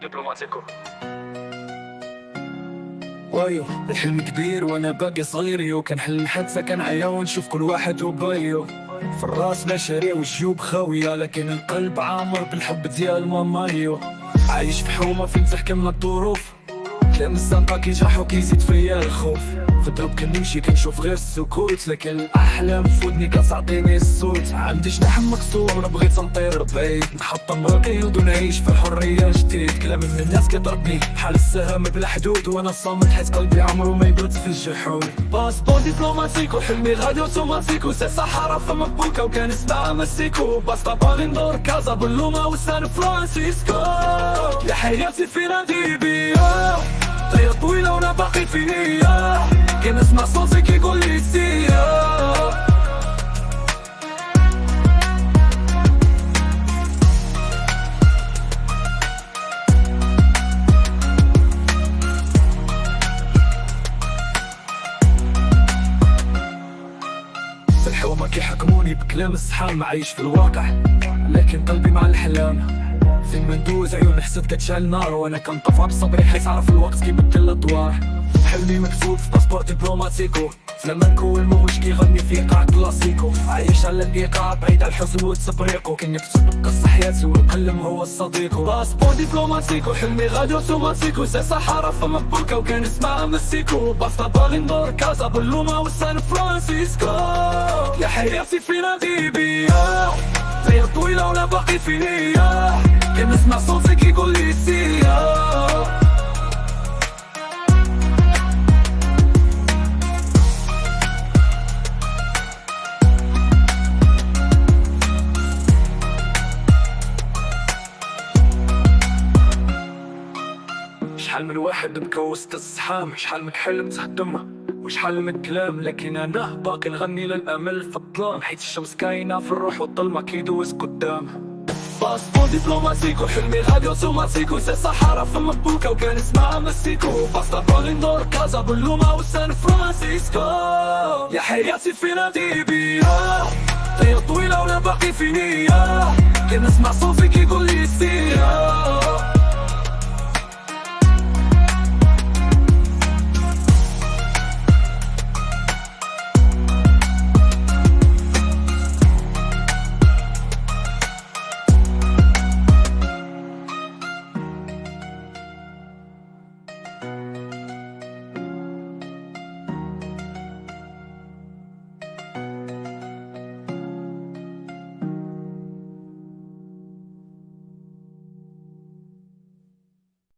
دبلوماتيكو. وايو الحلم كبير وانا باقي صغير، كان حلم حتى كان عيون نشوف كل واحد وبايو. في الراس مشاريع والجيوب خاوية، لكن القلب عامر بالحب ديال مامايو. عايش في حومة فين تحكمنا الظروف، كلام الزنقة كيجرح وكيزيد فيا الخوف. في الدرب كنمشي كنشوف غير السكوت، لكن الأحلام في ودني كتعطيني الصوت. عندي جناح مكسور بغيت نطير بعيد، نحطم القيود ونعيش في الحرية جديد. كلام من الناس كيضربني بحال السهم بلا حدود، وانا صامت حيت قلبي عمرو ما يبرد في الجحود. باسبور دبلوماتيكو حلمي غادي اوتوماتيكو، سي صحراء فما بوكا وكنسمع مسيكو. باستا باغي ندور كازا بلوما وسان فرانسيسكو. يا حياتي فين هادي بيا طريق طويلة وانا باقي في نية، كنسمع صوتي كيقول لي سيا. في الحومة كيحكموني بكلام الصحاب، معيش في الواقع لكن قلبي مع الحلام. فين ما ندوز عيون حسد كتشعل نار، وانا كنطفى بصبري حيت عرف الوقت كيبدل الادوار. حلمي مكتوب في باسبور دبلوماتيكو، لما نكون موج كيغني في ايقاع كلاسيكو. عايش على الايقاع بعيد على الحزن والتفريق، كنكتب قصة حياتي والقلم هو الصديق. باسبور دبلوماتيكو حلمي غادي اوتوماتيكو، سي صحراء فما بوكا وكنسمع مسيكو. باستا باغي ندور كازا بلوما وسان فرانسيسكو. يا حياتي فين هادي بيا طريق طويلة وانا باقي في نية، كنسمع صوتي كيقول لي سيا. شحال من واحد بكى وسط الزحام، شحال من حلم تهدم وشحال من كلام، لكن انا باقي نغني للامل في الظلام. حيت الشمس كاينه في الروح والظلمه كيدوز قدام. باسبور دبلوماتيكو حلمي غادي اوتوماتيكو، سي صحراء فما بوكا وكنسمع مسيكو. باستا باغي ندور كازا بلوما وسان فرانسيسكو. يا حياتي فين هادي بيا طريق طويلة وانا باقي في نية، كنسمع صوتي كيقول لي